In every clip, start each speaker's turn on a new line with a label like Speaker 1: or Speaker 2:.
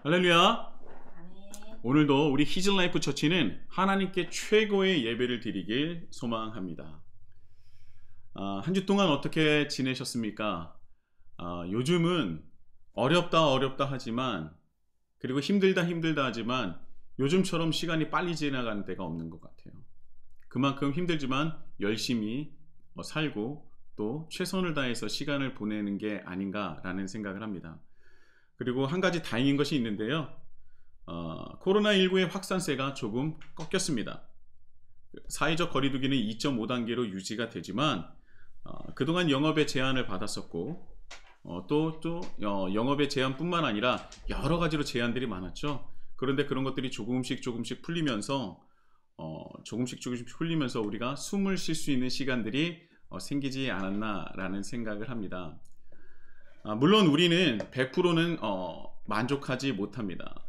Speaker 1: 할렐루야.
Speaker 2: 아멘.
Speaker 1: 오늘도 우리 히즐라이프 처치는 하나님께 최고의 예배를 드리길 소망합니다. 한 주 동안 어떻게 지내셨습니까? 요즘은 어렵다 하지만, 그리고 힘들다 하지만 요즘처럼 시간이 빨리 지나가는 때가 없는 것 같아요. 그만큼 힘들지만 열심히 살고 또 최선을 다해서 시간을 보내는 게 아닌가라는 생각을 합니다. 그리고 한 가지 다행인 것이 있는데요. 코로나19의 확산세가 조금 꺾였습니다. 사회적 거리두기는 2.5단계로 유지가 되지만 그동안 영업에 제한을 받았었고 또 영업의 제한뿐만 아니라 여러 가지로 제한들이 많았죠. 그런데 그런 것들이 조금씩 풀리면서 우리가 숨을 쉴 수 있는 시간들이 생기지 않았나라는 생각을 합니다. 물론 우리는 100%는 만족하지 못합니다.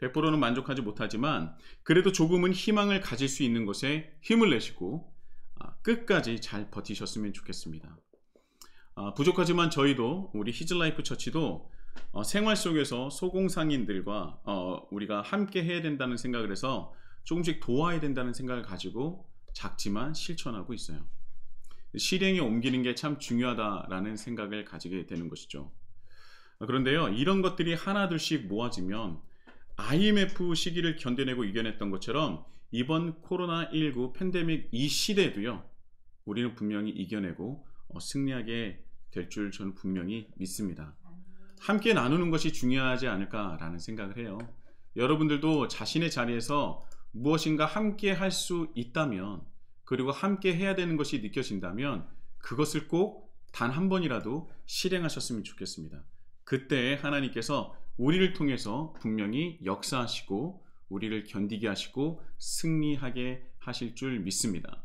Speaker 1: 100%는 만족하지 못하지만 그래도 조금은 희망을 가질 수 있는 것에 힘을 내시고 끝까지 잘 버티셨으면 좋겠습니다. 부족하지만 저희도 우리 히즐라이프 처치도 생활 속에서 소공상인들과 우리가 함께 해야 된다는 생각을 해서 조금씩 도와야 된다는 생각을 가지고 작지만 실천하고 있어요. 실행에 옮기는 게 참 중요하다라는 생각을 가지게 되는 것이죠. 그런데요, 이런 것들이 하나둘씩 모아지면 IMF 시기를 견뎌내고 이겨냈던 것처럼 이번 코로나19 팬데믹 이 시대도요, 우리는 분명히 이겨내고 승리하게 될 줄 저는 분명히 믿습니다. 함께 나누는 것이 중요하지 않을까라는 생각을 해요. 여러분들도 자신의 자리에서 무엇인가 함께 할 수 있다면, 그리고 함께 해야 되는 것이 느껴진다면 그것을 꼭 단 한 번이라도 실행하셨으면 좋겠습니다. 그때 하나님께서 우리를 통해서 분명히 역사하시고 우리를 견디게 하시고 승리하게 하실 줄 믿습니다.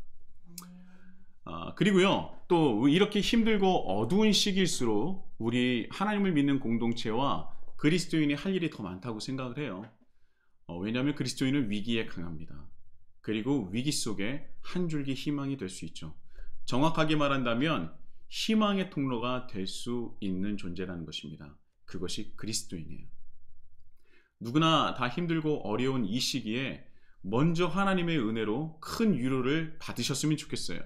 Speaker 1: 그리고요, 또 이렇게 힘들고 어두운 시기일수록 우리 하나님을 믿는 공동체와 그리스도인이 할 일이 더 많다고 생각을 해요. 왜냐하면 그리스도인은 위기에 강합니다. 그리고 위기 속에 한 줄기 희망이 될 수 있죠. 정확하게 말한다면 희망의 통로가 될 수 있는 존재라는 것입니다. 그것이 그리스도인이에요. 누구나 다 힘들고 어려운 이 시기에 먼저 하나님의 은혜로 큰 위로를 받으셨으면 좋겠어요.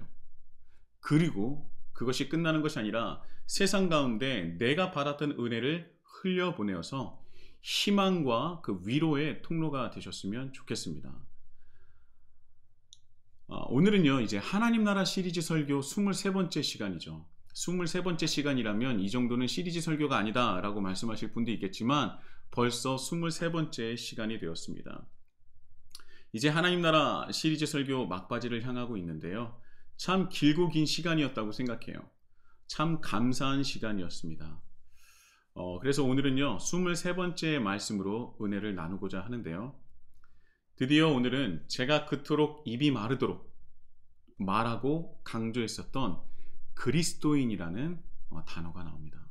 Speaker 1: 그리고 그것이 끝나는 것이 아니라 세상 가운데 내가 받았던 은혜를 흘려보내어서 희망과 그 위로의 통로가 되셨으면 좋겠습니다. 오늘은요, 이제 하나님 나라 시리즈 설교 23번째 시간이죠. 23번째 시간이라면 이 정도는 시리즈 설교가 아니다 라고 말씀하실 분도 있겠지만 벌써 23번째 시간이 되었습니다. 이제 하나님 나라 시리즈 설교 막바지를 향하고 있는데요, 참 길고 긴 시간이었다고 생각해요. 참 감사한 시간이었습니다. 그래서 오늘은요, 23번째 말씀으로 은혜를 나누고자 하는데요, 드디어 오늘은 제가 그토록 입이 마르도록 말하고 강조했었던 그리스도인이라는 단어가 나옵니다.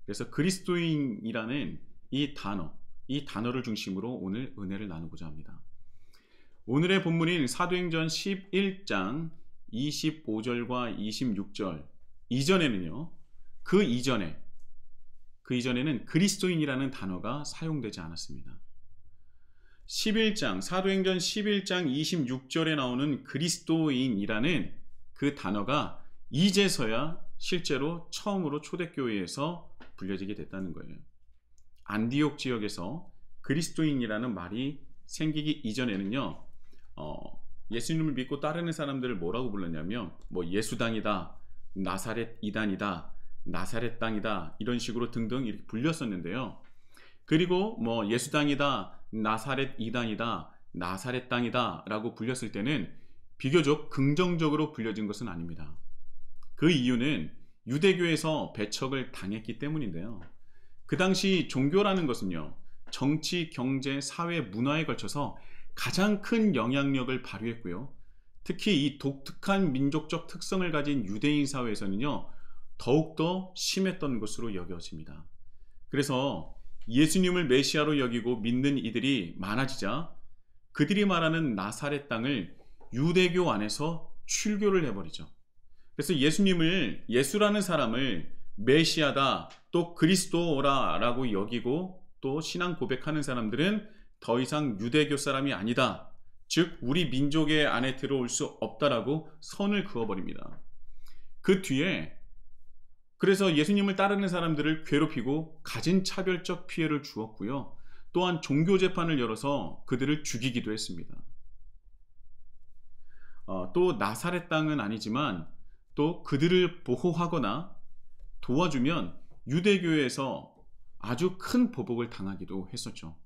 Speaker 1: 그래서 그리스도인이라는 이 단어를 중심으로 오늘 은혜를 나누고자 합니다. 오늘의 본문인 사도행전 11장 25절과 26절 이전에는요, 그 이전에는 그리스도인이라는 단어가 사용되지 않았습니다. 사도행전 11장 26절에 나오는 그리스도인이라는 그 단어가 이제서야 실제로 처음으로 초대교회에서 불려지게 됐다는 거예요. 안디옥 지역에서 그리스도인이라는 말이 생기기 이전에는요, 예수님을 믿고 따르는 사람들을 뭐라고 불렀냐면 예수당이다, 나사렛 이단이다, 나사렛 땅이다, 이런 식으로 등등 이렇게 불렸었는데요. 그리고 예수당이다, 나사렛 이단이다, 나사렛 땅이다 라고 불렸을 때는 비교적 긍정적으로 불려진 것은 아닙니다. 그 이유는 유대교에서 배척을 당했기 때문인데요. 그 당시 종교라는 것은요, 정치, 경제, 사회, 문화에 걸쳐서 가장 큰 영향력을 발휘했고요. 특히 이 독특한 민족적 특성을 가진 유대인 사회에서는요, 더욱더 심했던 것으로 여겨집니다. 그래서 예수님을 메시아로 여기고 믿는 이들이 많아지자 그들이 말하는 나사렛 땅을 유대교 안에서 출교를 해버리죠. 그래서 예수라는 사람을 메시아다, 또 그리스도라고 여기고 또 신앙 고백하는 사람들은 더 이상 유대교 사람이 아니다. 즉 우리 민족의 안에 들어올 수 없다라고 선을 그어버립니다. 그 뒤에 그래서 예수님을 따르는 사람들을 괴롭히고 가진 차별적 피해를 주었고요. 또한 종교 재판을 열어서 그들을 죽이기도 했습니다. 또 나사렛 땅은 아니지만 또 그들을 보호하거나 도와주면 유대교에서 아주 큰 보복을 당하기도 했었죠.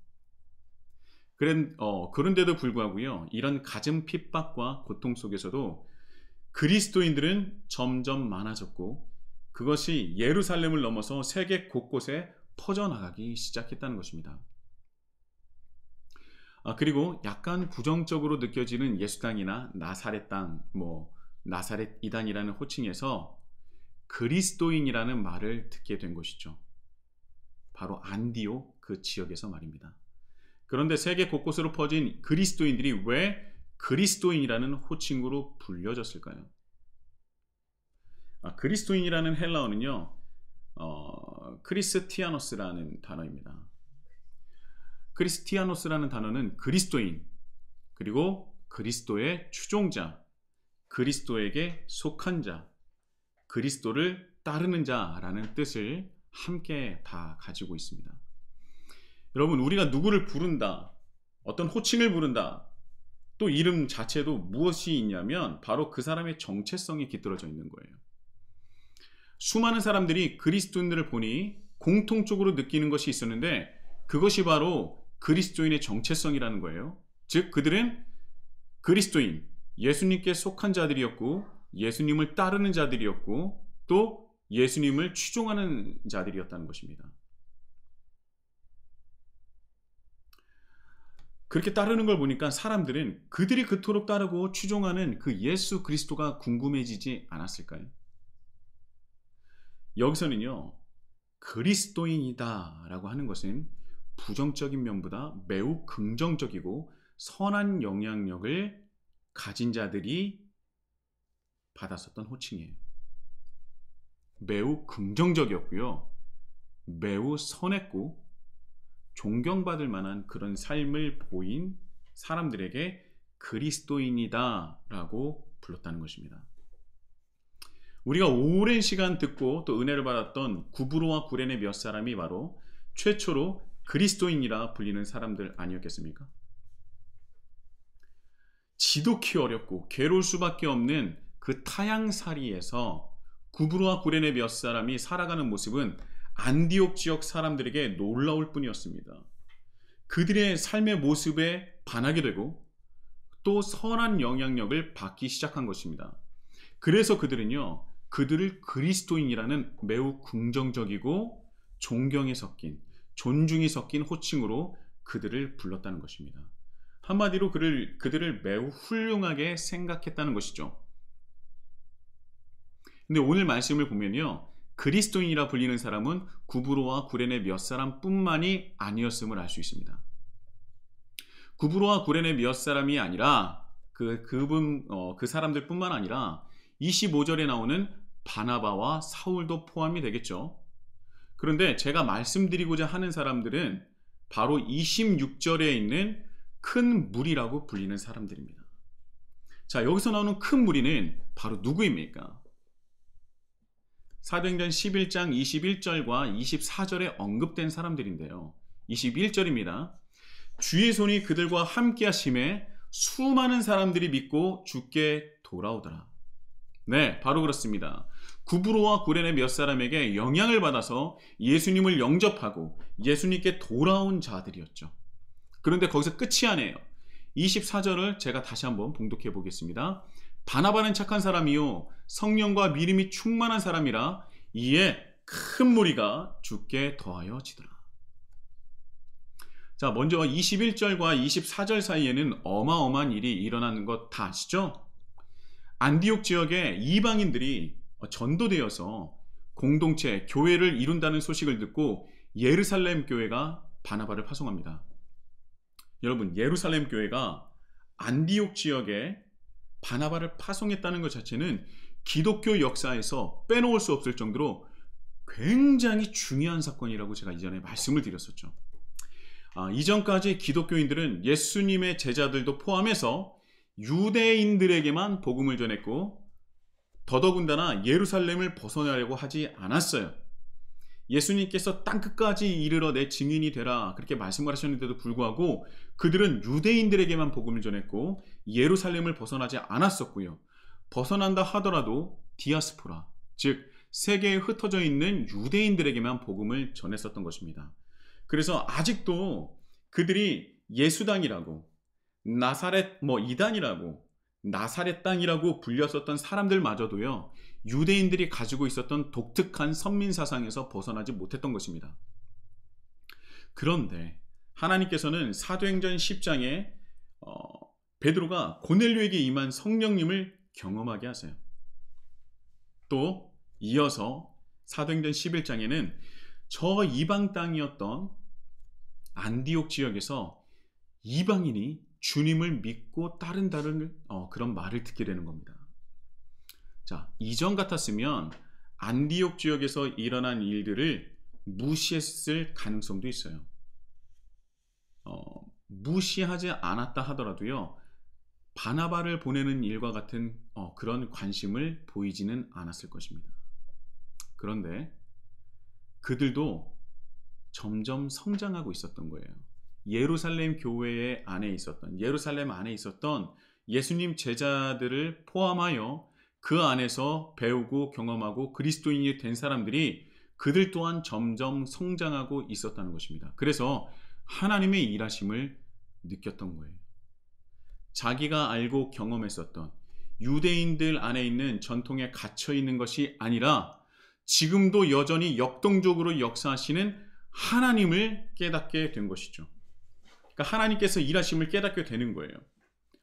Speaker 1: 그런데도 불구하고요, 이런 갖은 핍박과 고통 속에서도 그리스도인들은 점점 많아졌고 그것이 예루살렘을 넘어서 세계 곳곳에 퍼져나가기 시작했다는 것입니다. 그리고 약간 부정적으로 느껴지는 예수 땅이나 나사렛 땅, 나사렛 이단이라는 호칭에서 그리스도인이라는 말을 듣게 된 것이죠. 바로 안디옥 그 지역에서 말입니다. 그런데 세계 곳곳으로 퍼진 그리스도인들이 왜 그리스도인이라는 호칭으로 불려졌을까요? 그리스도인이라는 헬라어는요, 크리스티아노스라는 단어입니다. 크리스티아노스라는 단어는 그리스도인, 그리고 그리스도의 추종자, 그리스도에게 속한 자, 그리스도를 따르는 자라는 뜻을 함께 다 가지고 있습니다. 여러분, 우리가 누구를 부른다, 어떤 호칭을 부른다, 또 이름 자체도 무엇이 있냐면 바로 그 사람의 정체성이 깃들어져 있는 거예요. 수많은 사람들이 그리스도인들을 보니 공통적으로 느끼는 것이 있었는데 그것이 바로 그리스도인의 정체성이라는 거예요. 즉 그들은 그리스도인, 예수님께 속한 자들이었고 예수님을 따르는 자들이었고 또 예수님을 추종하는 자들이었다는 것입니다. 그렇게 따르는 걸 보니까 사람들은 그들이 그토록 따르고 추종하는 그 예수 그리스도가 궁금해지지 않았을까요? 여기서는요, 그리스도인이다 라고 하는 것은 부정적인 면보다 매우 긍정적이고 선한 영향력을 가진 자들이 받았었던 호칭이에요. 매우 긍정적이었고요, 매우 선했고 존경받을 만한 그런 삶을 보인 사람들에게 그리스도인이다 라고 불렀다는 것입니다. 우리가 오랜 시간 듣고 또 은혜를 받았던 구브로와 구레네 몇 사람이 바로 최초로 그리스도인이라 불리는 사람들 아니었겠습니까? 지독히 어렵고 괴로울 수밖에 없는 그 타향살이에서 구브로와 구레네 몇 사람이 살아가는 모습은 안디옥 지역 사람들에게 놀라울 뿐이었습니다. 그들의 삶의 모습에 반하게 되고 또 선한 영향력을 받기 시작한 것입니다. 그래서 그들은요, 그들을 그리스도인이라는 매우 긍정적이고 존경이 섞인, 존중이 섞인 호칭으로 그들을 불렀다는 것입니다. 한마디로 그들을 매우 훌륭하게 생각했다는 것이죠. 근데 오늘 말씀을 보면요, 그리스도인이라 불리는 사람은 구브로와 구레네 몇 사람뿐만이 아니었음을 알 수 있습니다. 구브로와 구레네 몇 사람이 아니라 그 사람들뿐만 아니라 25절에 나오는 바나바와 사울도 포함이 되겠죠. 그런데 제가 말씀드리고자 하는 사람들은 바로 26절에 있는 큰 무리라고 불리는 사람들입니다. 자, 여기서 나오는 큰 무리는 바로 누구입니까? 사도행전 11장 21절과 24절에 언급된 사람들인데요. 21절입니다. 주의 손이 그들과 함께 하심에 수많은 사람들이 믿고 주께 돌아오더라. 네, 바로 그렇습니다. 구브로와 구레네 몇 사람에게 영향을 받아서 예수님을 영접하고 예수님께 돌아온 자들이었죠. 그런데 거기서 끝이 아니에요. 24절을 제가 다시 한번 봉독해 보겠습니다. 바나바는 착한 사람이요 성령과 믿음이 충만한 사람이라 이에 큰 무리가 주께 더하여 지더라. 자, 먼저 21절과 24절 사이에는 어마어마한 일이 일어나는 것 다 아시죠? 안디옥 지역의 이방인들이 전도되어서 공동체, 교회를 이룬다는 소식을 듣고 예루살렘 교회가 바나바를 파송합니다. 여러분, 예루살렘 교회가 안디옥 지역에 바나바를 파송했다는 것 자체는 기독교 역사에서 빼놓을 수 없을 정도로 굉장히 중요한 사건이라고 제가 이전에 말씀을 드렸었죠. 이전까지 기독교인들은 예수님의 제자들도 포함해서 유대인들에게만 복음을 전했고 더더군다나 예루살렘을 벗어나려고 하지 않았어요. 예수님께서 땅끝까지 이르러 내 증인이 되라 그렇게 말씀을 하셨는데도 불구하고 그들은 유대인들에게만 복음을 전했고 예루살렘을 벗어나지 않았었고요. 벗어난다 하더라도 디아스포라, 즉 세계에 흩어져 있는 유대인들에게만 복음을 전했었던 것입니다. 그래서 아직도 그들이 예수당이라고 나사렛 이단이라고 나사렛 땅이라고 불렸었던 사람들마저도요, 유대인들이 가지고 있었던 독특한 선민 사상에서 벗어나지 못했던 것입니다. 그런데 하나님께서는 사도행전 10장에 베드로가 고넬료에게 임한 성령님을 경험하게 하세요. 또 이어서 사도행전 11장에는 저 이방 땅이었던 안디옥 지역에서 이방인이 주님을 믿고 따른다는 그런 말을 듣게 되는 겁니다. 자, 이전 같았으면 안디옥 지역에서 일어난 일들을 무시했을 가능성도 있어요. 무시하지 않았다 하더라도요, 바나바를 보내는 일과 같은 그런 관심을 보이지는 않았을 것입니다. 그런데 그들도 점점 성장하고 있었던 거예요. 예루살렘 안에 있었던 예수님 제자들을 포함하여 그 안에서 배우고 경험하고 그리스도인이 된 사람들이 그들 또한 점점 성장하고 있었다는 것입니다. 그래서 하나님의 일하심을 느꼈던 거예요. 자기가 알고 경험했었던 유대인들 안에 있는 전통에 갇혀 있는 것이 아니라 지금도 여전히 역동적으로 역사하시는 하나님을 깨닫게 된 것이죠. 그러니까 하나님께서 일하심을 깨닫게 되는 거예요.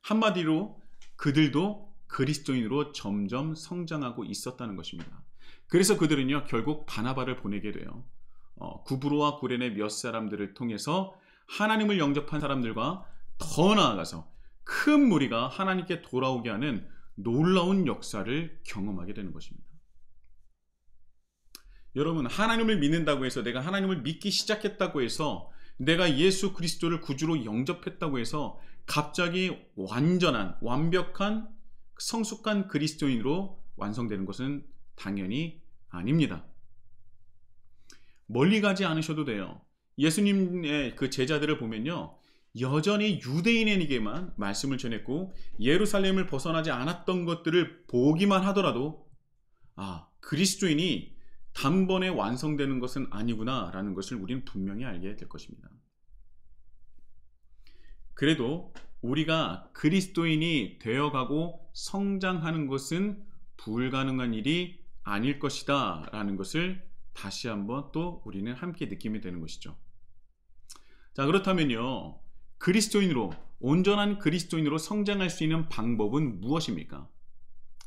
Speaker 1: 한마디로 그들도 그리스도인으로 점점 성장하고 있었다는 것입니다. 그래서 그들은요, 결국 바나바를 보내게 돼요. 구브로와 구레네 몇 사람들을 통해서 하나님을 영접한 사람들과 더 나아가서 큰 무리가 하나님께 돌아오게 하는 놀라운 역사를 경험하게 되는 것입니다. 여러분, 하나님을 믿는다고 해서, 내가 하나님을 믿기 시작했다고 해서, 내가 예수 그리스도를 구주로 영접했다고 해서 갑자기 완벽한 성숙한 그리스도인으로 완성되는 것은 당연히 아닙니다. 멀리 가지 않으셔도 돼요. 예수님의 그 제자들을 보면요, 여전히 유대인에게만 말씀을 전했고 예루살렘을 벗어나지 않았던 것들을 보기만 하더라도 그리스도인이 단번에 완성되는 것은 아니구나 라는 것을 우리는 분명히 알게 될 것입니다. 그래도 우리가 그리스도인이 되어가고 성장하는 것은 불가능한 일이 아닐 것이다 라는 것을 다시 한번 또 우리는 함께 느끼게 되는 것이죠. 자, 그렇다면요, 그리스도인으로, 온전한 그리스도인으로 성장할 수 있는 방법은 무엇입니까?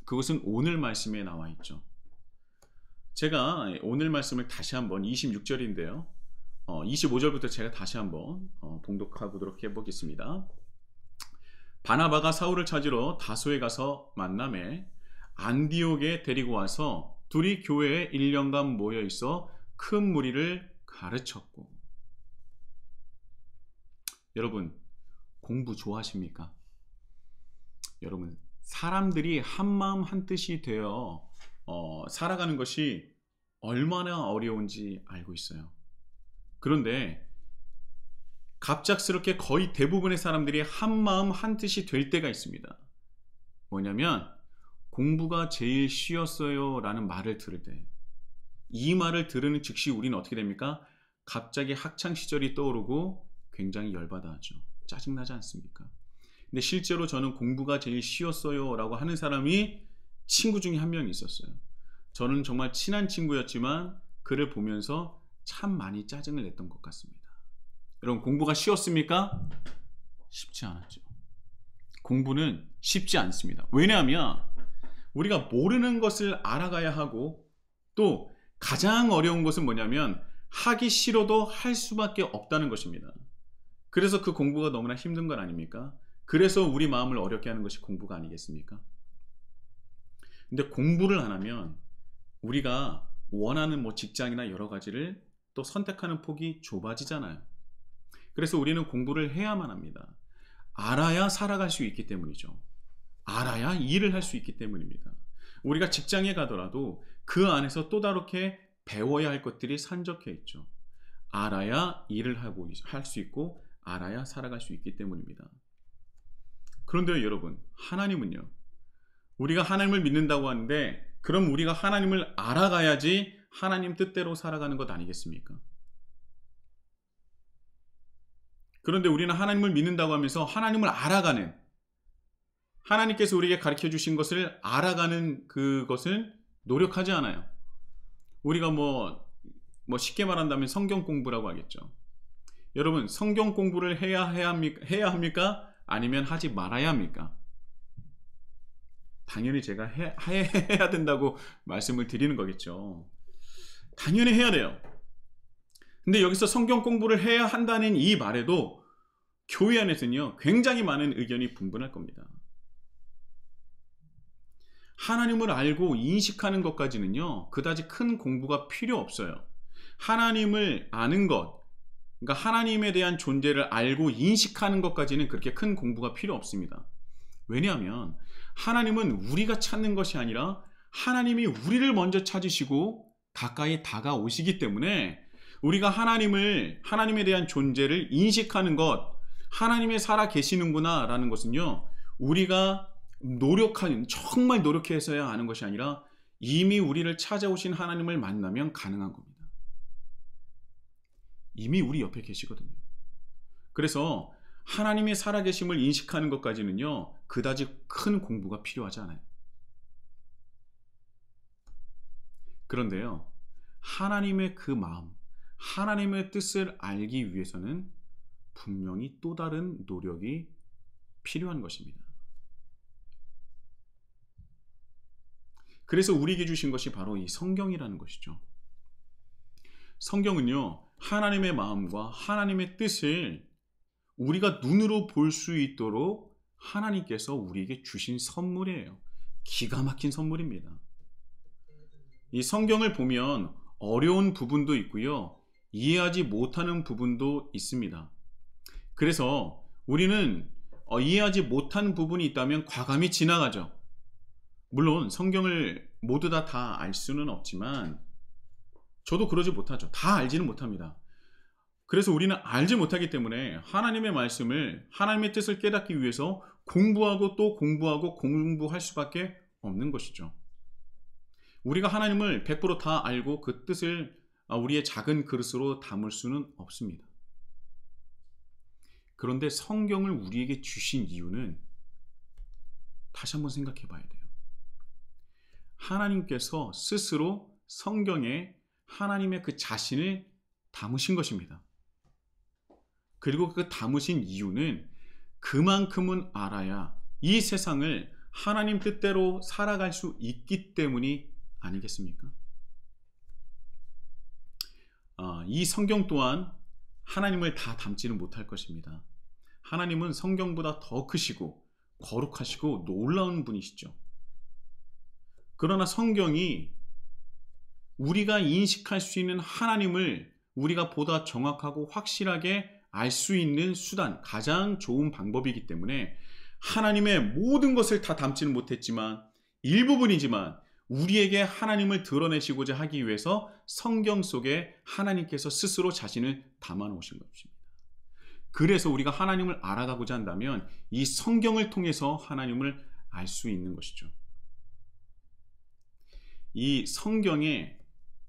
Speaker 1: 그것은 오늘 말씀에 나와 있죠. 제가 오늘 말씀을 다시 한번 26절인데요. 25절부터 제가 다시 한번 봉독해 보도록 해보겠습니다. 바나바가 사울을 찾으러 다소에 가서 만남에 안디옥에 데리고 와서 둘이 교회에 1년간 모여 있어 큰 무리를 가르쳤고. 여러분, 공부 좋아하십니까? 여러분, 사람들이 한마음 한뜻이 되어 살아가는 것이 얼마나 어려운지 알고 있어요. 그런데 갑작스럽게 거의 대부분의 사람들이 한마음 한뜻이 될 때가 있습니다. 뭐냐면 공부가 제일 쉬웠어요 라는 말을 들을 때, 이 말을 들으는 즉시 우리는 어떻게 됩니까? 갑자기 학창시절이 떠오르고 굉장히 열받아 하죠. 짜증나지 않습니까? 근데 실제로 저는 공부가 제일 쉬웠어요 라고 하는 사람이 친구 중에 한 명이 있었어요. 저는 정말 친한 친구였지만 그를 보면서 참 많이 짜증을 냈던 것 같습니다. 여러분, 공부가 쉬웠습니까? 쉽지 않았죠. 공부는 쉽지 않습니다. 왜냐하면 우리가 모르는 것을 알아가야 하고, 또 가장 어려운 것은 뭐냐면 하기 싫어도 할 수밖에 없다는 것입니다. 그래서 그 공부가 너무나 힘든 건 아닙니까? 그래서 우리 마음을 어렵게 하는 것이 공부가 아니겠습니까? 근데 공부를 안 하면 우리가 원하는 직장이나 여러 가지를 또 선택하는 폭이 좁아지잖아요. 그래서 우리는 공부를 해야만 합니다. 알아야 살아갈 수 있기 때문이죠. 알아야 일을 할 수 있기 때문입니다. 우리가 직장에 가더라도 그 안에서 또 다르게 배워야 할 것들이 산적해 있죠. 알아야 일을 하고 할 수 있고 알아야 살아갈 수 있기 때문입니다. 그런데요, 여러분, 하나님은요, 우리가 하나님을 믿는다고 하는데 그럼 우리가 하나님을 알아가야지 하나님 뜻대로 살아가는 것 아니겠습니까? 그런데 우리는 하나님을 믿는다고 하면서 하나님을 알아가는, 하나님께서 우리에게 가르쳐 주신 것을 알아가는 그것을 노력하지 않아요. 우리가 뭐 쉽게 말한다면 성경 공부라고 하겠죠. 여러분, 성경 공부를 해야 합니까? 아니면 하지 말아야 합니까? 당연히 제가 해야 된다고 말씀을 드리는 거겠죠. 당연히 해야 돼요. 근데 여기서 성경 공부를 해야 한다는 이 말에도 교회 안에서는요, 굉장히 많은 의견이 분분할 겁니다. 하나님을 알고 인식하는 것까지는요, 그다지 큰 공부가 필요 없어요. 하나님을 아는 것, 그러니까 하나님에 대한 존재를 알고 인식하는 것까지는 그렇게 큰 공부가 필요 없습니다. 왜냐하면 하나님은 우리가 찾는 것이 아니라 하나님이 우리를 먼저 찾으시고 가까이 다가오시기 때문에 우리가 하나님에 대한 존재를 인식하는 것, 하나님이 살아 계시는구나 라는 것은요, 우리가 정말 노력해서야 아는 것이 아니라 이미 우리를 찾아오신 하나님을 만나면 가능한 겁니다. 이미 우리 옆에 계시거든요. 그래서 하나님의 살아계심을 인식하는 것까지는요, 그다지 큰 공부가 필요하지 않아요. 그런데요, 하나님의 그 마음, 하나님의 뜻을 알기 위해서는 분명히 또 다른 노력이 필요한 것입니다. 그래서 우리에게 주신 것이 바로 이 성경이라는 것이죠. 성경은요, 하나님의 마음과 하나님의 뜻을 우리가 눈으로 볼 수 있도록 하나님께서 우리에게 주신 선물이에요. 기가 막힌 선물입니다. 이 성경을 보면 어려운 부분도 있고요, 이해하지 못하는 부분도 있습니다. 그래서 우리는 이해하지 못한 부분이 있다면 과감히 지나가죠. 물론 성경을 모두 다 알 수는 없지만 저도 그러지 못하죠. 다 알지는 못합니다. 그래서 우리는 알지 못하기 때문에 하나님의 말씀을, 하나님의 뜻을 깨닫기 위해서 공부하고 또 공부할 수밖에 없는 것이죠. 우리가 하나님을 100% 다 알고 그 뜻을 우리의 작은 그릇으로 담을 수는 없습니다. 그런데 성경을 우리에게 주신 이유는 다시 한번 생각해 봐야 돼요. 하나님께서 스스로 성경에 하나님의 그 자신을 담으신 것입니다. 그리고 그 담으신 이유는 그만큼은 알아야 이 세상을 하나님 뜻대로 살아갈 수 있기 때문이 아니겠습니까? 이 성경 또한 하나님을 다 담지는 못할 것입니다. 하나님은 성경보다 더 크시고 거룩하시고 놀라운 분이시죠. 그러나 성경이 우리가 인식할 수 있는 하나님을 우리가 보다 정확하고 확실하게 알 수 있는 수단, 가장 좋은 방법이기 때문에 하나님의 모든 것을 다 담지는 못했지만 일부분이지만 우리에게 하나님을 드러내시고자 하기 위해서 성경 속에 하나님께서 스스로 자신을 담아 놓으신 것입니다. 그래서 우리가 하나님을 알아가고자 한다면 이 성경을 통해서 하나님을 알 수 있는 것이죠. 이 성경에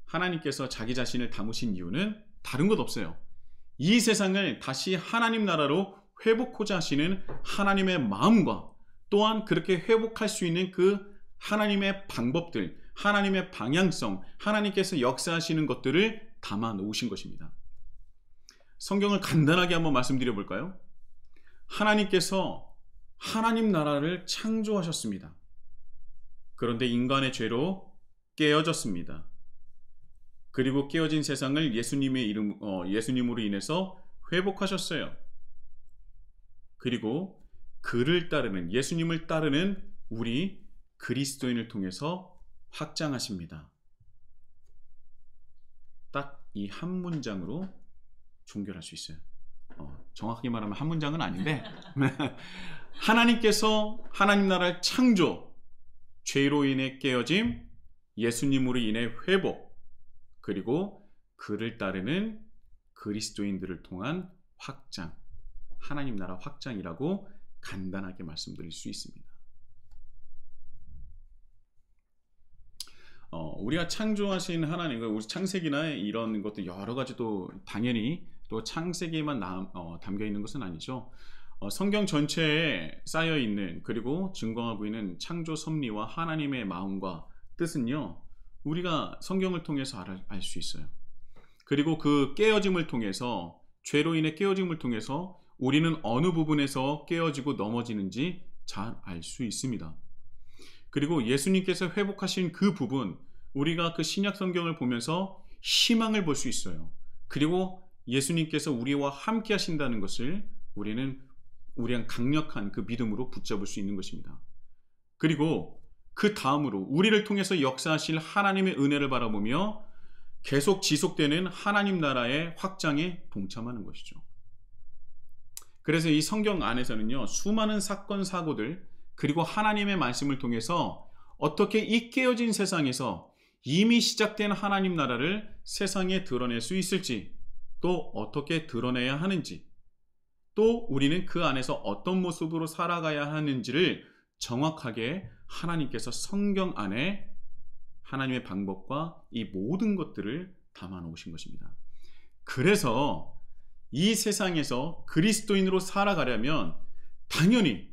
Speaker 1: 하나님께서 자기 자신을 담으신 이유는 다른 것 없어요. 이 세상을 다시 하나님 나라로 회복하고자 하시는 하나님의 마음과 또한 그렇게 회복할 수 있는 그 하나님의 방법들, 하나님의 방향성, 하나님께서 역사하시는 것들을 담아 놓으신 것입니다. 성경을 간단하게 한번 말씀드려 볼까요? 하나님께서 하나님 나라를 창조하셨습니다. 그런데 인간의 죄로 깨어졌습니다. 그리고 깨어진 세상을 예수님으로 인해서 회복하셨어요. 그리고 그를 따르는, 예수님을 따르는 우리 그리스도인을 통해서 확장하십니다. 딱 이 한 문장으로 종결할 수 있어요. 정확하게 말하면 한 문장은 아닌데 하나님께서 하나님 나라를 창조, 죄로 인해 깨어짐, 예수님으로 인해 회복, 그리고 그를 따르는 그리스도인들을 통한 확장, 하나님 나라 확장이라고 간단하게 말씀드릴 수 있습니다. 우리가 창조하신 하나님, 우리 창세기나 이런 것도 여러 가지도 당연히 또 창세기에만 담겨 있는 것은 아니죠. 성경 전체에 쌓여 있는, 그리고 증거하고 있는 창조 섭리와 하나님의 마음과 뜻은요, 우리가 성경을 통해서 알 수 있어요. 그리고 그 깨어짐을 통해서, 죄로 인해 깨어짐을 통해서 우리는 어느 부분에서 깨어지고 넘어지는지 잘 알 수 있습니다. 그리고 예수님께서 회복하신 그 부분, 우리가 그 신약 성경을 보면서 희망을 볼 수 있어요. 그리고 예수님께서 우리와 함께 하신다는 것을 우리는 강력한 그 믿음으로 붙잡을 수 있는 것입니다. 그리고 그 다음으로 우리를 통해서 역사하실 하나님의 은혜를 바라보며 계속 지속되는 하나님 나라의 확장에 동참하는 것이죠. 그래서 이 성경 안에서는요, 수많은 사건, 사고들, 그리고 하나님의 말씀을 통해서 어떻게 이 깨어진 세상에서 이미 시작된 하나님 나라를 세상에 드러낼 수 있을지, 또 어떻게 드러내야 하는지, 또 우리는 그 안에서 어떤 모습으로 살아가야 하는지를 정확하게 하나님께서 성경 안에 하나님의 방법과 이 모든 것들을 담아 놓으신 것입니다. 그래서 이 세상에서 그리스도인으로 살아가려면 당연히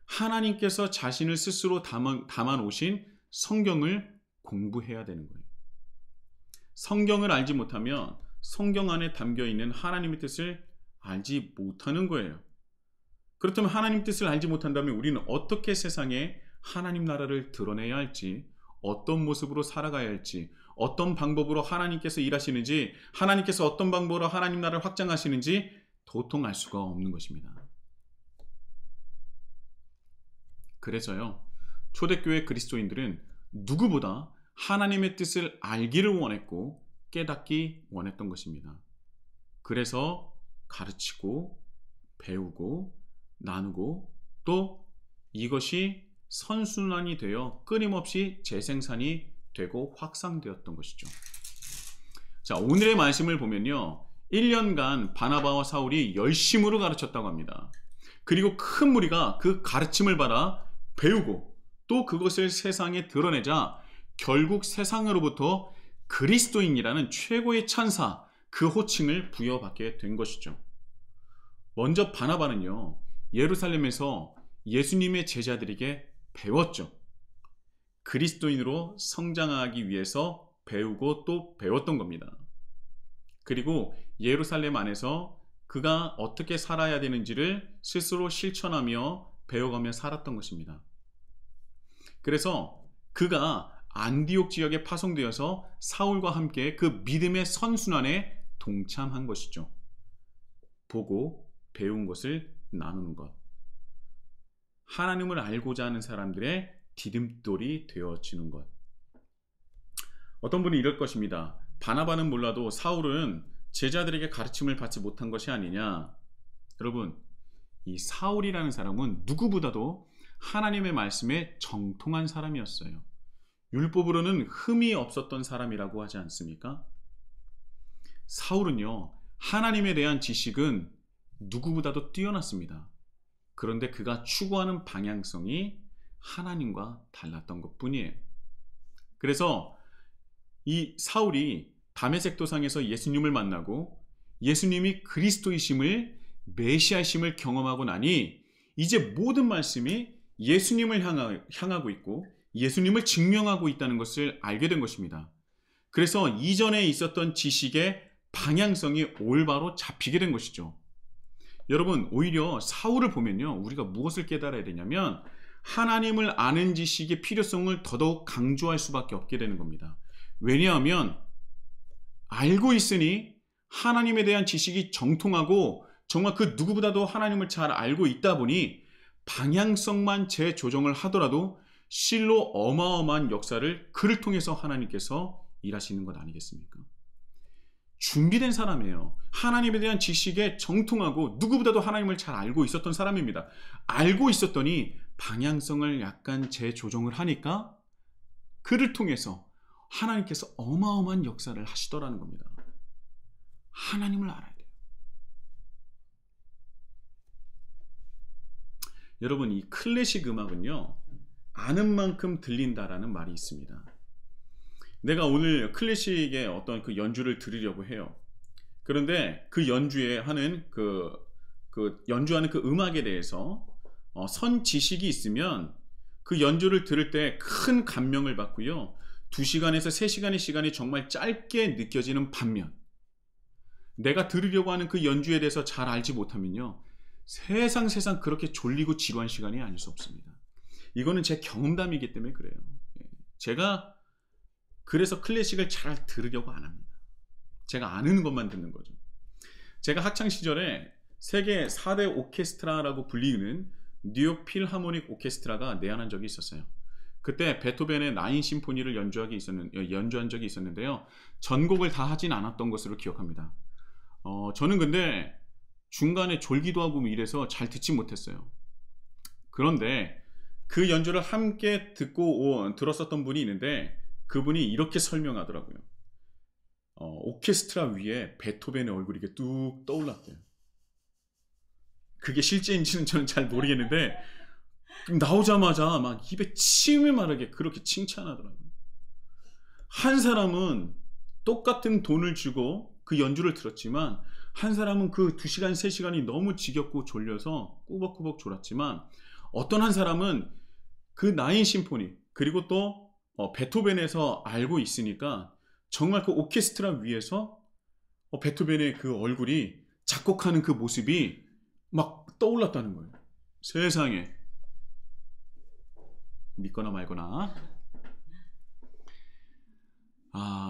Speaker 1: 하나님께서 자신을 스스로 담아 놓으신 성경을 공부해야 되는 거예요. 성경을 알지 못하면 성경 안에 담겨 있는 하나님의 뜻을 알지 못하는 거예요. 그렇다면 하나님 뜻을 알지 못한다면 우리는 어떻게 세상에 하나님 나라를 드러내야 할지, 어떤 모습으로 살아가야 할지, 어떤 방법으로 하나님께서 일하시는지, 하나님께서 어떤 방법으로 하나님 나라를 확장하시는지 도통 알 수가 없는 것입니다. 그래서요, 초대교회 그리스도인들은 누구보다 하나님의 뜻을 알기를 원했고 깨닫기 원했던 것입니다. 그래서 가르치고 배우고 나누고, 또 이것이 선순환이 되어 끊임없이 재생산이 되고 확산되었던 것이죠. 자, 오늘의 말씀을 보면요, 1년간 바나바와 사울이 열심으로 가르쳤다고 합니다. 그리고 큰 무리가 그 가르침을 받아 배우고 또 그것을 세상에 드러내자 결국 세상으로부터 그리스도인이라는 최고의 찬사, 그 호칭을 부여받게 된 것이죠. 먼저 바나바는요, 예루살렘에서 예수님의 제자들에게 배웠죠. 그리스도인으로 성장하기 위해서 배우고 또 배웠던 겁니다. 그리고 예루살렘 안에서 그가 어떻게 살아야 되는지를 스스로 실천하며 배워가며 살았던 것입니다. 그래서 그가 안디옥 지역에 파송되어서 사울과 함께 그 믿음의 선순환에 동참한 것이죠. 보고 배운 것을 나누는 것. 하나님을 알고자 하는 사람들의 디딤돌이 되어지는 것. 어떤 분이 이럴 것입니다. 바나바는 몰라도 사울은 제자들에게 가르침을 받지 못한 것이 아니냐. 여러분, 이 사울이라는 사람은 누구보다도 하나님의 말씀에 정통한 사람이었어요. 율법으로는 흠이 없었던 사람이라고 하지 않습니까? 사울은요, 하나님에 대한 지식은 누구보다도 뛰어났습니다. 그런데 그가 추구하는 방향성이 하나님과 달랐던 것뿐이에요. 그래서 이 사울이 다메섹 도상에서 예수님을 만나고 예수님이 그리스도이심을, 메시아이심을 경험하고 나니 이제 모든 말씀이 예수님을 향하고 있고 예수님을 증명하고 있다는 것을 알게 된 것입니다. 그래서 이전에 있었던 지식의 방향성이 올바로 잡히게 된 것이죠. 여러분, 오히려 사울을 보면요, 우리가 무엇을 깨달아야 되냐면 하나님을 아는 지식의 필요성을 더더욱 강조할 수밖에 없게 되는 겁니다. 왜냐하면 알고 있으니 하나님에 대한 지식이 정통하고 정말 그 누구보다도 하나님을 잘 알고 있다 보니 방향성만 재조정을 하더라도 실로 어마어마한 역사를 그를 통해서 하나님께서 일하시는 것 아니겠습니까? 준비된 사람이에요. 하나님에 대한 지식에 정통하고 누구보다도 하나님을 잘 알고 있었던 사람입니다. 알고 있었더니 방향성을 약간 재조정을 하니까 그를 통해서 하나님께서 어마어마한 역사를 하시더라는 겁니다. 하나님을 알아야 돼요. 여러분, 이 클래식 음악은요, 아는 만큼 들린다라는 말이 있습니다. 내가 오늘 클래식의 어떤 그 연주를 들으려고 해요. 그런데 그 연주에 하는 연주하는 그 음악에 대해서 선 지식이 있으면 그 연주를 들을 때 큰 감명을 받고요. 2시간에서 3시간의 시간이 정말 짧게 느껴지는 반면, 내가 들으려고 하는 그 연주에 대해서 잘 알지 못하면요, 세상 그렇게 졸리고 지루한 시간이 아닐 수 없습니다. 이거는 제 경험담이기 때문에 그래요. 제가 그래서 클래식을 잘 들으려고 안 합니다. 제가 아는 것만 듣는 거죠. 제가 학창시절에 세계 4대 오케스트라라고 불리는 뉴욕 필하모닉 오케스트라가 내한한 적이 있었어요. 그때 베토벤의 9 심포니를 연주한 적이 있었는데요. 전곡을 다 하진 않았던 것으로 기억합니다. 저는 근데 중간에 졸기도 하고 이래서 잘 듣지 못했어요. 그런데 그 연주를 함께 들었었던 분이 있는데 그분이 이렇게 설명하더라고요. 오케스트라 위에 베토벤의 얼굴이 이렇게 뚝 떠올랐대요. 그게 실제인지는 저는 잘 모르겠는데 나오자마자 막 입에 침을 마르게 그렇게 칭찬하더라고요. 한 사람은 똑같은 돈을 주고 그 연주를 들었지만 한 사람은 그 2시간, 3시간이 너무 지겹고 졸려서 꾸벅꾸벅 졸았지만 어떤 한 사람은 그 9 심포니 그리고 또 베토벤에서 알고 있으니까 정말 그 오케스트라 위에서 베토벤의 그 얼굴이 작곡하는 그 모습이 막 떠올랐다는 거예요. 세상에. 믿거나 말거나.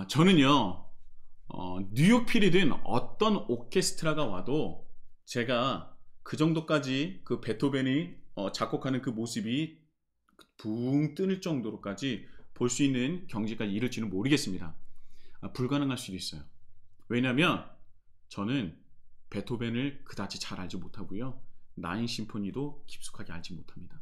Speaker 1: 저는요, 뉴욕 필이든 어떤 오케스트라가 와도 제가 그 정도까지 그 베토벤이 작곡하는 그 모습이 붕 뜨는 정도로까지 볼 수 있는 경지까지 이를지는 모르겠습니다. 불가능할 수도 있어요. 왜냐하면 저는 베토벤을 그다지 잘 알지 못하고요. 9 심포니도 깊숙하게 알지 못합니다.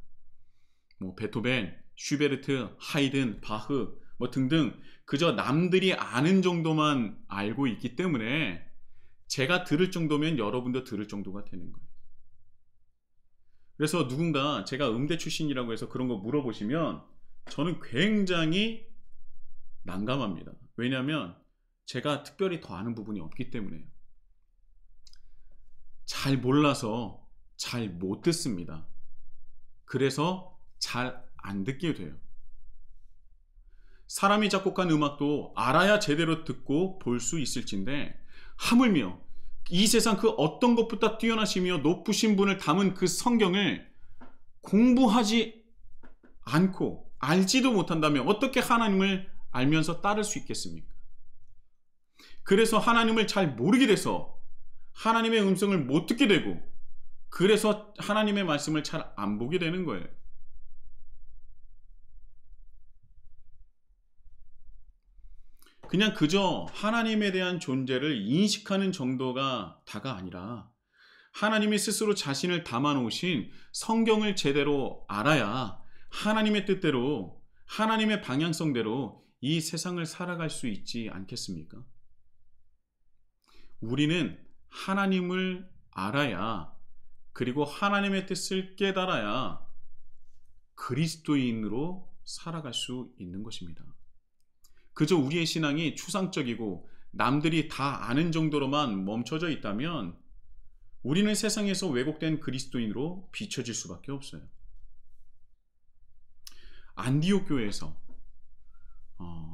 Speaker 1: 베토벤, 슈베르트, 하이든, 바흐 등등 그저 남들이 아는 정도만 알고 있기 때문에 제가 들을 정도면 여러분도 들을 정도가 되는 거예요. 그래서 누군가 제가 음대 출신이라고 해서 그런 거 물어보시면 저는 굉장히 난감합니다. 왜냐하면 제가 특별히 더 아는 부분이 없기 때문에요. 잘 몰라서 잘 못 듣습니다. 그래서 잘 안 듣게 돼요. 사람이 작곡한 음악도 알아야 제대로 듣고 볼 수 있을진데 하물며 이 세상 그 어떤 것보다 뛰어나시며 높으신 분을 담은 그 성경을 공부하지 않고 알지도 못한다면 어떻게 하나님을 알면서 따를 수 있겠습니까? 그래서 하나님을 잘 모르게 돼서 하나님의 음성을 못 듣게 되고 그래서 하나님의 말씀을 잘 안 보게 되는 거예요. 그냥 그저 하나님에 대한 존재를 인식하는 정도가 다가 아니라 하나님이 스스로 자신을 담아놓으신 성경을 제대로 알아야 하나님의 뜻대로 하나님의 방향성대로 이 세상을 살아갈 수 있지 않겠습니까? 우리는 하나님을 알아야 그리고 하나님의 뜻을 깨달아야 그리스도인으로 살아갈 수 있는 것입니다. 그저 우리의 신앙이 추상적이고 남들이 다 아는 정도로만 멈춰져 있다면 우리는 세상에서 왜곡된 그리스도인으로 비춰질 수밖에 없어요. 안디옥 교회에서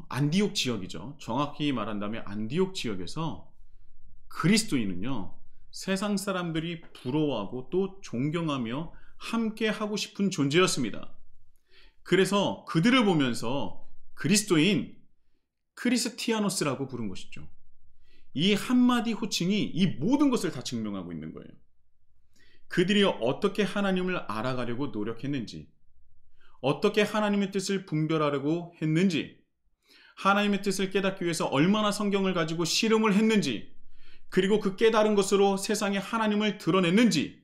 Speaker 1: 안디옥 지역이죠. 정확히 말한다면 안디옥 지역에서 그리스도인은요, 세상 사람들이 부러워하고 또 존경하며 함께 하고 싶은 존재였습니다. 그래서 그들을 보면서 그리스도인, 크리스티아노스라고 부른 것이죠. 이 한마디 호칭이 이 모든 것을 다 증명하고 있는 거예요. 그들이 어떻게 하나님을 알아가려고 노력했는지, 어떻게 하나님의 뜻을 분별하려고 했는지, 하나님의 뜻을 깨닫기 위해서 얼마나 성경을 가지고 씨름을 했는지, 그리고 그 깨달은 것으로 세상에 하나님을 드러냈는지,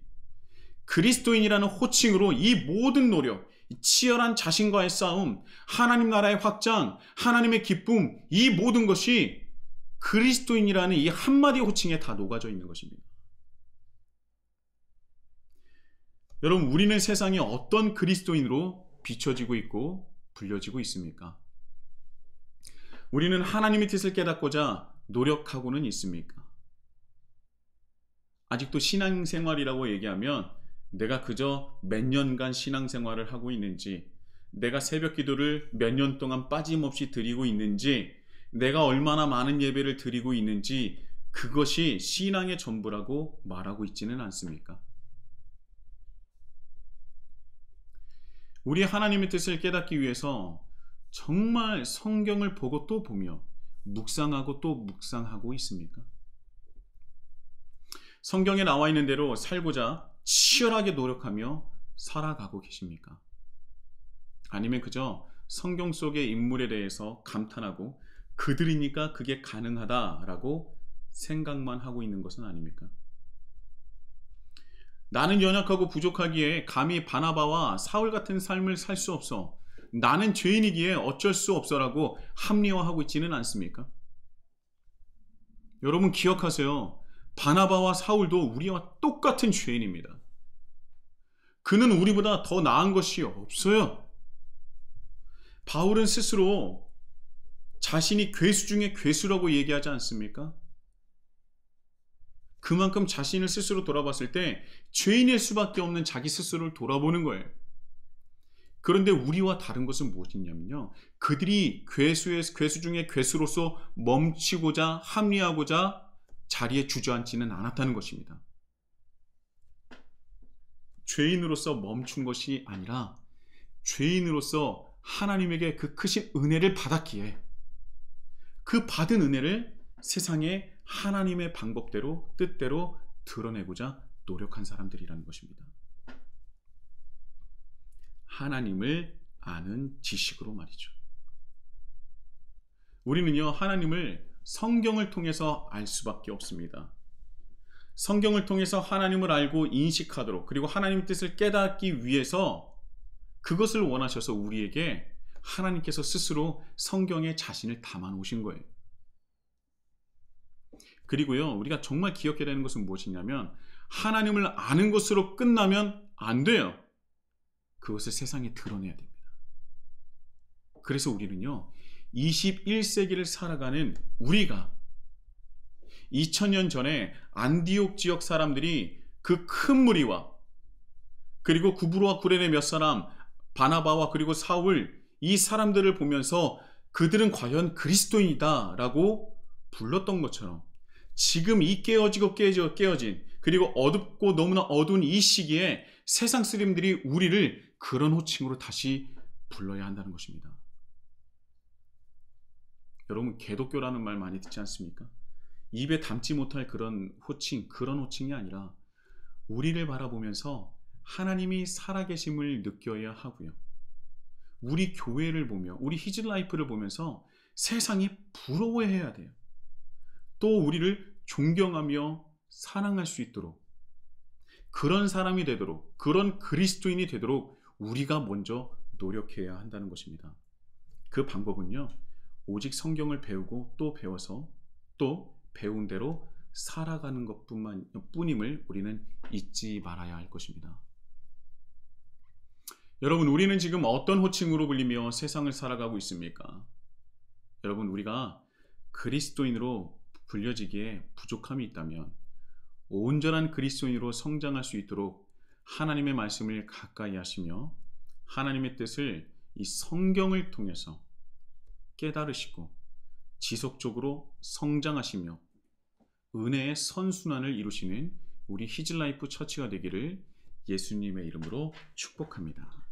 Speaker 1: 그리스도인이라는 호칭으로 이 모든 노력, 치열한 자신과의 싸움, 하나님 나라의 확장, 하나님의 기쁨, 이 모든 것이 그리스도인이라는 이 한마디 호칭에 다 녹아져 있는 것입니다. 여러분, 우리는 세상에 어떤 그리스도인으로 비춰지고 있고 불려지고 있습니까? 우리는 하나님의 뜻을 깨닫고자 노력하고는 있습니까? 아직도 신앙생활이라고 얘기하면 내가 그저 몇 년간 신앙생활을 하고 있는지, 내가 새벽 기도를 몇 년 동안 빠짐없이 드리고 있는지, 내가 얼마나 많은 예배를 드리고 있는지, 그것이 신앙의 전부라고 말하고 있지는 않습니까? 우리 하나님의 뜻을 깨닫기 위해서 정말 성경을 보고 또 보며 묵상하고 또 묵상하고 있습니까? 성경에 나와 있는 대로 살고자 치열하게 노력하며 살아가고 계십니까? 아니면 그저 성경 속의 인물에 대해서 감탄하고 그들이니까 그게 가능하다라고 생각만 하고 있는 것은 아닙니까? 나는 연약하고 부족하기에 감히 바나바와 사울 같은 삶을 살 수 없어, 나는 죄인이기에 어쩔 수 없어라고 합리화하고 있지는 않습니까? 여러분 기억하세요. 바나바와 사울도 우리와 똑같은 죄인입니다. 그는 우리보다 더 나은 것이 없어요. 바울은 스스로 자신이 괴수 중에 괴수라고 얘기하지 않습니까? 그만큼 자신을 스스로 돌아봤을 때 죄인일 수밖에 없는 자기 스스로를 돌아보는 거예요. 그런데 우리와 다른 것은 무엇이냐면요, 그들이 괴수 중에 괴수로서 멈추고자 합리하고자 자리에 주저앉지는 않았다는 것입니다. 죄인으로서 멈춘 것이 아니라 죄인으로서 하나님에게 그 크신 은혜를 받았기에 그 받은 은혜를 세상에 하나님의 방법대로 뜻대로 드러내고자 노력한 사람들이라는 것입니다. 하나님을 아는 지식으로 말이죠. 우리는요, 하나님을 성경을 통해서 알 수밖에 없습니다. 성경을 통해서 하나님을 알고 인식하도록, 그리고 하나님의 뜻을 깨닫기 위해서 그것을 원하셔서 우리에게 하나님께서 스스로 성경에 자신을 담아 놓으신 거예요. 그리고요, 우리가 정말 기억해야 되는 것은 무엇이냐면 하나님을 아는 것으로 끝나면 안 돼요. 그것을 세상에 드러내야 됩니다. 그래서 우리는요, 21세기를 살아가는 우리가 2000년 전에 안디옥 지역 사람들이 그 큰 무리와 그리고 구브로와 구레네 몇 사람, 바나바와 그리고 사울, 이 사람들을 보면서 그들은 과연 그리스도인이다 라고 불렀던 것처럼 지금 이 깨어진 그리고 어둡고 너무나 어두운 이 시기에 세상 스님들이 우리를 그런 호칭으로 다시 불러야 한다는 것입니다. 여러분, 개독교라는 말 많이 듣지 않습니까? 입에 담지 못할 그런 호칭이 아니라 우리를 바라보면서 하나님이 살아계심을 느껴야 하고요, 우리 교회를 보며 우리 히즐라이프를 보면서 세상이 부러워해야 돼요. 또 우리를 존경하며 사랑할 수 있도록, 그런 사람이 되도록, 그런 그리스도인이 되도록 우리가 먼저 노력해야 한다는 것입니다. 그 방법은요, 오직 성경을 배우고 또 배워서 또 배운 대로 살아가는 것뿐임을 우리는 잊지 말아야 할 것입니다. 여러분, 우리는 지금 어떤 호칭으로 불리며 세상을 살아가고 있습니까? 여러분, 우리가 그리스도인으로 불려지기에 부족함이 있다면 온전한 그리스도인으로 성장할 수 있도록 하나님의 말씀을 가까이 하시며 하나님의 뜻을 이 성경을 통해서 깨달으시고 지속적으로 성장하시며 은혜의 선순환을 이루시는 우리 히즐라이프 처치가 되기를 예수님의 이름으로 축복합니다.